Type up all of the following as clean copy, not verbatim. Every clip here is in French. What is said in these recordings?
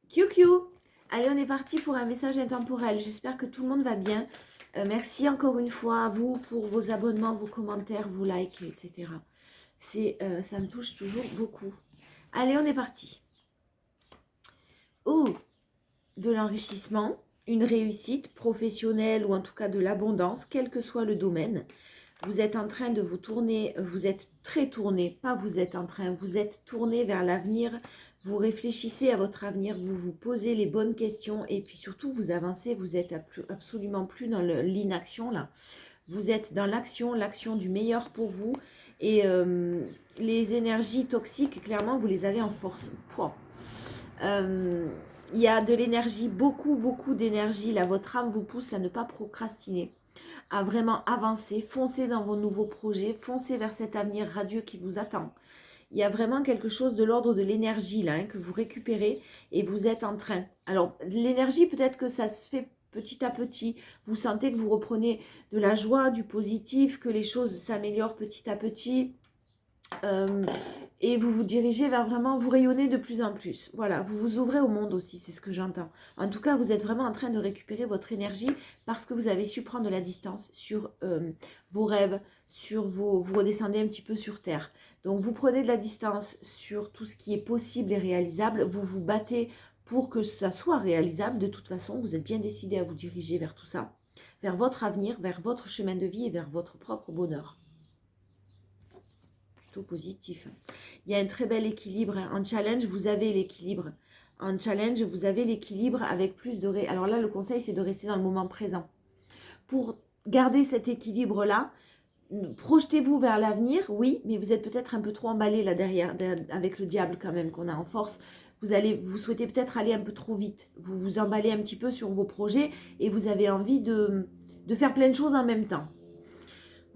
QQ. Allez, on est parti pour un message intemporel. J'espère que tout le monde va bien. Merci encore une fois à vous pour vos abonnements, vos commentaires, vos likes, etc. Ça me touche toujours beaucoup. Allez, on est parti. Oh, de l'enrichissement, une réussite professionnelle ou en tout cas de l'abondance, quel que soit le domaine. Vous êtes en train de vous tourner, vous êtes très tourné, pas vous êtes en train, vous êtes tourné vers l'avenir, vous réfléchissez à votre avenir, vous vous posez les bonnes questions et puis surtout vous avancez, vous êtes absolument plus dans l'inaction là. Vous êtes dans l'action, l'action du meilleur pour vous et les énergies toxiques, clairement, vous les avez en force. Il y a de l'énergie, beaucoup d'énergie là, votre âme vous pousse à ne pas procrastiner, à vraiment avancer, foncer dans vos nouveaux projets, foncer vers cet avenir radieux qui vous attend. Il y a vraiment quelque chose de l'ordre de l'énergie là, que vous récupérez et vous êtes en train. Alors l'énergie, peut-être que ça se fait petit à petit. Vous sentez que vous reprenez de la joie, du positif, que les choses s'améliorent petit à petit. Et vous vous dirigez vers vraiment, vous rayonnez de plus en plus. Voilà, vous vous ouvrez au monde aussi, c'est ce que j'entends. En tout cas, vous êtes vraiment en train de récupérer votre énergie parce que vous avez su prendre de la distance sur vos rêves, vous redescendez un petit peu sur terre. Donc vous prenez de la distance sur tout ce qui est possible et réalisable, vous vous battez pour que ça soit réalisable. De toute façon, vous êtes bien décidé à vous diriger vers tout ça, vers votre avenir, vers votre chemin de vie et vers votre propre bonheur. Plutôt positif. Il y a un très bel équilibre. En challenge, vous avez l'équilibre. En challenge, vous avez l'équilibre avec plus de... Alors là, le conseil, c'est de rester dans le moment présent. Pour garder cet équilibre-là, projetez-vous vers l'avenir, oui, mais vous êtes peut-être un peu trop emballé là derrière, avec le diable quand même qu'on a en force. Vous souhaitez peut-être aller un peu trop vite. Vous vous emballez un petit peu sur vos projets et vous avez envie de faire plein de choses en même temps.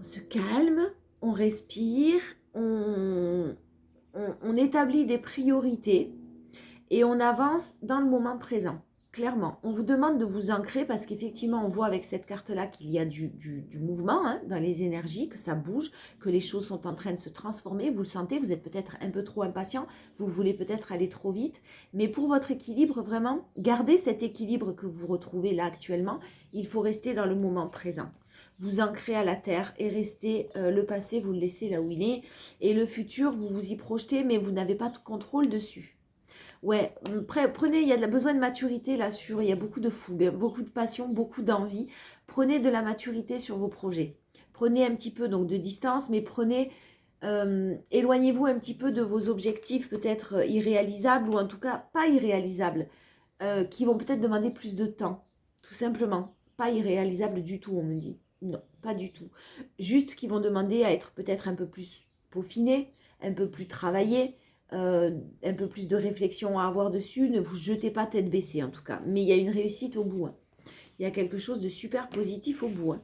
On se calme, on respire, on établit des priorités et on avance dans le moment présent. Clairement, on vous demande de vous ancrer parce qu'effectivement, on voit avec cette carte-là qu'il y a du mouvement dans les énergies, que ça bouge, que les choses sont en train de se transformer. Vous le sentez, vous êtes peut-être un peu trop impatient, vous voulez peut-être aller trop vite. Mais pour votre équilibre, vraiment, gardez cet équilibre que vous retrouvez là actuellement. Il faut rester dans le moment présent. Vous ancrez à la terre et restez, le passé, vous le laissez là où il est. Et le futur, vous vous y projetez, mais vous n'avez pas de contrôle dessus. Ouais, prenez, il y a besoin de maturité là-dessus, il y a beaucoup de fougue, beaucoup de passion, beaucoup d'envie. Prenez de la maturité sur vos projets. Prenez un petit peu donc de distance, mais éloignez-vous un petit peu de vos objectifs peut-être irréalisables ou en tout cas pas irréalisables, qui vont peut-être demander plus de temps, tout simplement. Pas irréalisables du tout, on me dit. Non, pas du tout. Juste qui vont demander à être peut-être un peu plus peaufinés, un peu plus travaillés, un peu plus de réflexion à avoir dessus. Ne vous jetez pas tête baissée en tout cas. Mais il y a une réussite au bout. Il y a quelque chose de super positif au bout.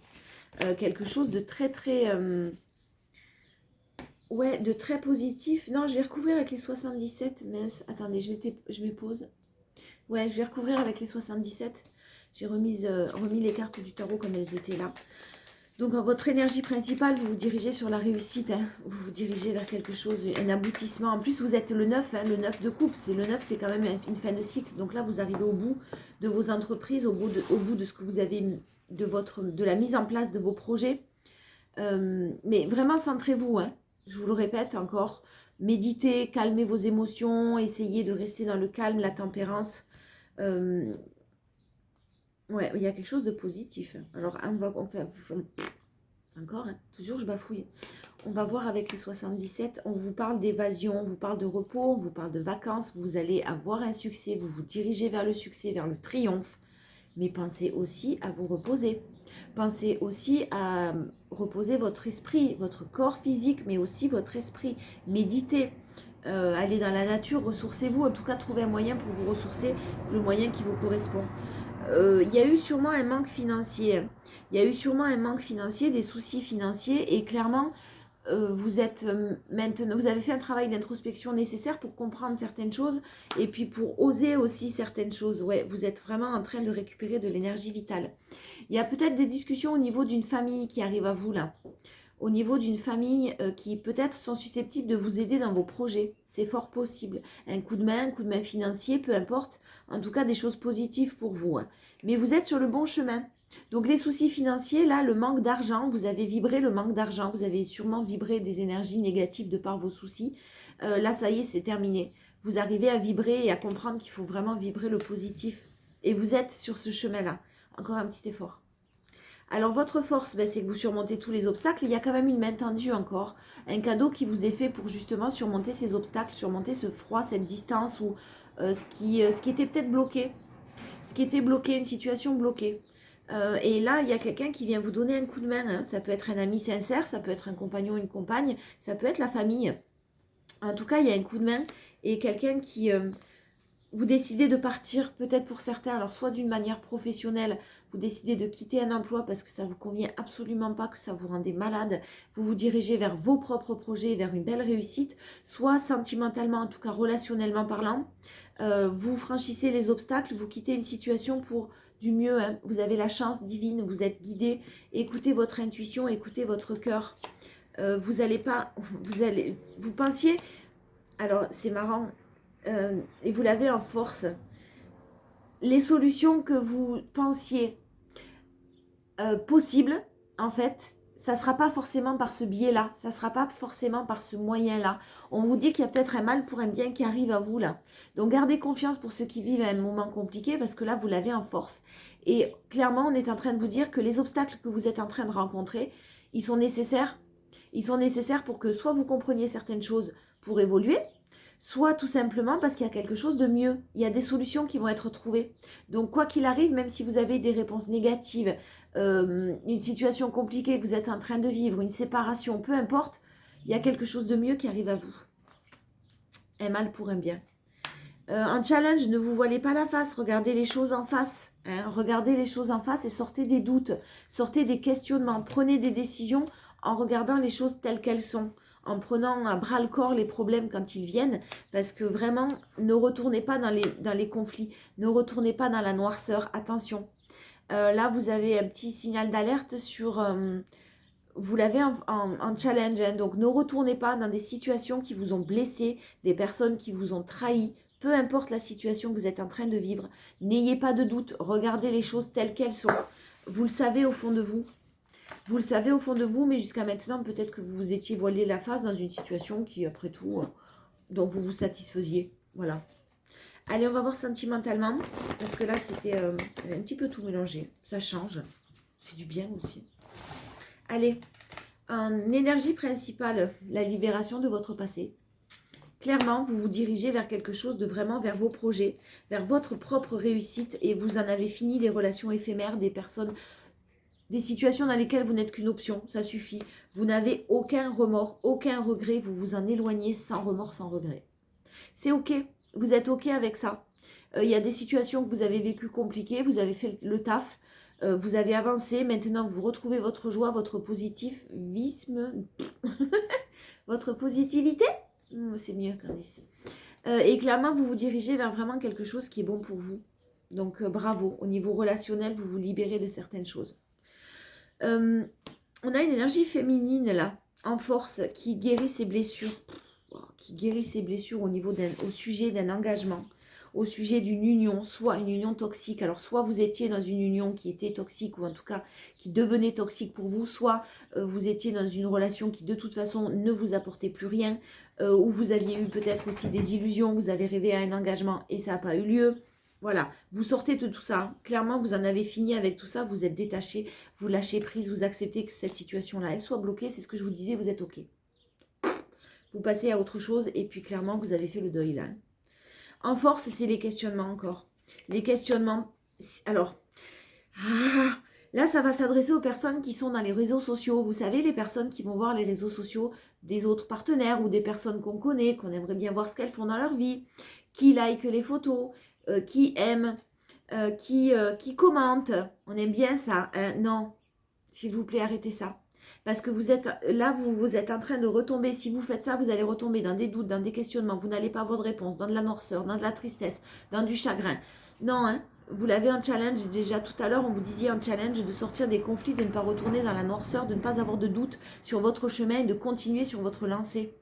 Quelque chose de très ouais, de très positif. Non, je vais recouvrir avec les 77. Mince, attendez, je me pose. Ouais, je vais recouvrir avec les 77. J'ai remis les cartes du tarot comme elles étaient là. Donc, votre énergie principale, vous vous dirigez sur la réussite. Vous vous dirigez vers quelque chose, un aboutissement. En plus, vous êtes le 9, le 9 de coupe. Le 9, c'est quand même une fin de cycle. Donc là, vous arrivez au bout de vos entreprises, au bout de ce que vous avez, de la mise en place de vos projets. Mais vraiment, centrez-vous. Je vous le répète encore. Méditez, calmez vos émotions. Essayez de rester dans le calme, la tempérance. Ouais, il y a quelque chose de positif. Alors, on va encore, toujours je bafouille. On va voir avec les 77. On vous parle d'évasion, on vous parle de repos, on vous parle de vacances. Vous allez avoir un succès, vous vous dirigez vers le succès, vers le triomphe. Mais pensez aussi à vous reposer. Pensez aussi à reposer votre esprit, votre corps physique, mais aussi votre esprit. Méditez. Allez dans la nature, ressourcez-vous. En tout cas, trouvez un moyen pour vous ressourcer, le moyen qui vous correspond. Il y a eu sûrement un manque financier. Il y a eu sûrement un manque financier, des soucis financiers et clairement, vous êtes maintenant, vous avez fait un travail d'introspection nécessaire pour comprendre certaines choses et puis pour oser aussi certaines choses. Ouais, vous êtes vraiment en train de récupérer de l'énergie vitale. Il y a peut-être des discussions au niveau d'une famille qui arrive à vous là. au niveau d'une famille qui peut-être sont susceptibles de vous aider dans vos projets. C'est fort possible. Un coup de main financier, peu importe. En tout cas, des choses positives pour vous. Hein. Mais vous êtes sur le bon chemin. Donc les soucis financiers, là, le manque d'argent, vous avez vibré le manque d'argent. Vous avez sûrement vibré des énergies négatives de par vos soucis. Là, ça y est, c'est terminé. Vous arrivez à vibrer et à comprendre qu'il faut vraiment vibrer le positif. Et vous êtes sur ce chemin-là. Encore un petit effort. Alors votre force, ben, c'est que vous surmontez tous les obstacles. Il y a quand même une main tendue encore. Un cadeau qui vous est fait pour justement surmonter ces obstacles, surmonter ce froid, cette distance ou ce qui était peut-être bloqué. Ce qui était bloqué, une situation bloquée. Et là, il y a quelqu'un qui vient vous donner un coup de main. Hein. Ça peut être un ami sincère, ça peut être un compagnon, une compagne, ça peut être la famille. En tout cas, il y a un coup de main et quelqu'un qui... vous décidez de partir, peut-être pour certains, alors soit d'une manière professionnelle, vous décidez de quitter un emploi parce que ça ne vous convient absolument pas, que ça vous rendait malade, vous vous dirigez vers vos propres projets, vers une belle réussite, soit sentimentalement, en tout cas relationnellement parlant, vous franchissez les obstacles, vous quittez une situation pour du mieux, hein. Vous avez la chance divine, vous êtes guidé, écoutez votre intuition, écoutez votre cœur. Vous allez pas, vous pensiez, alors c'est marrant, et vous l'avez en force. Les solutions que vous pensiez possibles, en fait, ça ne sera pas forcément par ce biais-là, ça ne sera pas forcément par ce moyen-là. On vous dit qu'il y a peut-être un mal pour un bien qui arrive à vous là. Donc gardez confiance pour ceux qui vivent un moment compliqué parce que là, vous l'avez en force. Et clairement, on est en train de vous dire que les obstacles que vous êtes en train de rencontrer, ils sont nécessaires. Ils sont nécessaires pour que soit vous compreniez certaines choses pour évoluer, soit tout simplement parce qu'il y a quelque chose de mieux. Il y a des solutions qui vont être trouvées. Donc quoi qu'il arrive, même si vous avez des réponses négatives, une situation compliquée que vous êtes en train de vivre, une séparation, peu importe, il y a quelque chose de mieux qui arrive à vous. Un mal pour un bien. En challenge, ne vous voilez pas la face, regardez les choses en face. Hein, regardez les choses en face et sortez des doutes, sortez des questionnements, prenez des décisions en regardant les choses telles qu'elles sont, en prenant à bras le corps les problèmes quand ils viennent, parce que vraiment, ne retournez pas dans les conflits, ne retournez pas dans la noirceur, attention. Là, vous avez un petit signal d'alerte sur... vous l'avez en challenge, hein, donc ne retournez pas dans des situations qui vous ont blessé, des personnes qui vous ont trahi, peu importe la situation que vous êtes en train de vivre. N'ayez pas de doute, regardez les choses telles qu'elles sont. Vous le savez au fond de vous. Vous le savez au fond de vous, mais jusqu'à maintenant, peut-être que vous vous étiez voilé la face dans une situation qui, après tout, dont vous vous satisfaisiez. Voilà. Allez, on va voir sentimentalement, parce que là, c'était un petit peu tout mélangé. Ça change. C'est du bien aussi. Allez, en énergie principale, la libération de votre passé. Clairement, vous vous dirigez vers quelque chose de vraiment vers vos projets, vers votre propre réussite et vous en avez fini des relations éphémères, des personnes, des situations dans lesquelles vous n'êtes qu'une option, ça suffit. Vous n'avez aucun remords, aucun regret, vous vous en éloignez sans remords, sans regret. C'est ok, vous êtes ok avec ça. Il y a des situations que vous avez vécues compliquées, vous avez fait le taf, vous avez avancé, maintenant vous retrouvez votre joie, votre positivisme, votre positivité. C'est mieux qu'on dit ça. Et clairement, vous vous dirigez vers vraiment quelque chose qui est bon pour vous. Donc, bravo. Au niveau relationnel, vous vous libérez de certaines choses. On a une énergie féminine, là, en force, qui guérit ses blessures. Qui guérit ses blessures au sujet d'un engagement, au sujet d'une union, soit une union toxique. Alors, soit vous étiez dans une union qui était toxique, ou en tout cas qui devenait toxique pour vous, soit vous étiez dans une relation qui de toute façon ne vous apportait plus rien, où vous aviez eu peut-être aussi des illusions, vous avez rêvé à un engagement et ça n'a pas eu lieu. Voilà, vous sortez de tout ça. Clairement, vous en avez fini avec tout ça, vous êtes détaché, vous lâchez prise, vous acceptez que cette situation-là, elle soit bloquée. C'est ce que je vous disais, vous êtes OK. Vous passez à autre chose et puis clairement, vous avez fait le deuil là. En force, c'est les questionnements encore. Les questionnements, alors, là, ça va s'adresser aux personnes qui sont dans les réseaux sociaux. Vous savez, les personnes qui vont voir les réseaux sociaux des autres partenaires ou des personnes qu'on connaît, qu'on aimerait bien voir ce qu'elles font dans leur vie, qui like les photos, qui aiment, qui commentent. On aime bien ça. Hein? Non, s'il vous plaît, arrêtez ça. Parce que vous êtes là, vous êtes en train de retomber. Si vous faites ça, vous allez retomber dans des doutes, dans des questionnements. Vous n'allez pas avoir de réponse, dans de la noirceur, dans de la tristesse, dans du chagrin. Non, hein. vous l'avez en challenge, et déjà tout à l'heure, on vous disait en challenge de sortir des conflits, de ne pas retourner dans la noirceur, de ne pas avoir de doute sur votre chemin et de continuer sur votre lancée.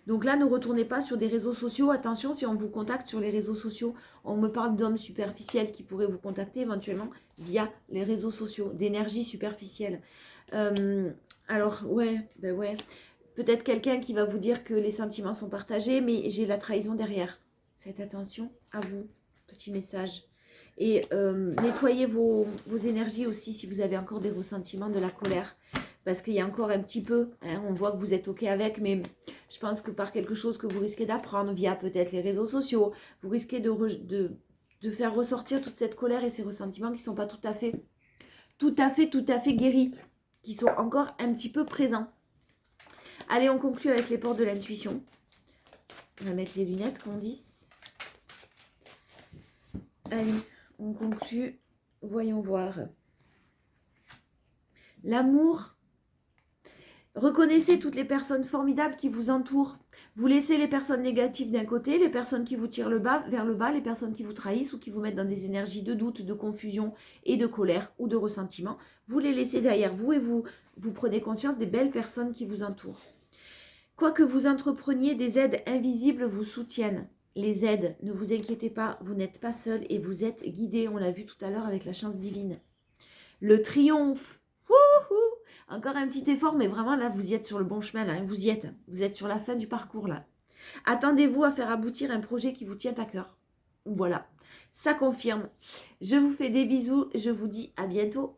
Donc là, ne retournez pas sur des réseaux sociaux. Attention, si on vous contacte sur les réseaux sociaux, on me parle d'hommes superficiels qui pourraient vous contacter éventuellement via les réseaux sociaux, d'énergie superficielle. Alors, ouais, ben ouais. Peut-être quelqu'un qui va vous dire que les sentiments sont partagés, mais j'ai la trahison derrière. Faites attention à vous. Petit message. Et nettoyez vos énergies aussi si vous avez encore des ressentiments, de la colère. Parce qu'il y a encore un petit peu, hein, on voit que vous êtes OK avec, mais je pense que par quelque chose que vous risquez d'apprendre via peut-être les réseaux sociaux, vous risquez de faire ressortir toute cette colère et ces ressentiments qui ne sont pas tout à fait guéris, qui sont encore un petit peu présents. Allez, on conclut avec les portes de l'intuition. On va mettre les lunettes, qu'on dise. Allez, on conclut. Voyons voir. L'amour. Reconnaissez toutes les personnes formidables qui vous entourent. Vous laissez les personnes négatives d'un côté, les personnes qui vous tirent vers le bas, les personnes qui vous trahissent ou qui vous mettent dans des énergies de doute, de confusion et de colère ou de ressentiment. Vous les laissez derrière vous et vous prenez conscience des belles personnes qui vous entourent. Quoi que vous entrepreniez, des aides invisibles vous soutiennent. Les aides, ne vous inquiétez pas, vous n'êtes pas seul et vous êtes guidé. On l'a vu tout à l'heure avec la chance divine. Le triomphe. Wouhou! Encore un petit effort, mais vraiment là, vous y êtes sur le bon chemin, là, vous y êtes. Vous êtes sur la fin du parcours, là. Attendez-vous à faire aboutir un projet qui vous tient à cœur. Voilà, ça confirme. Je vous fais des bisous, je vous dis à bientôt.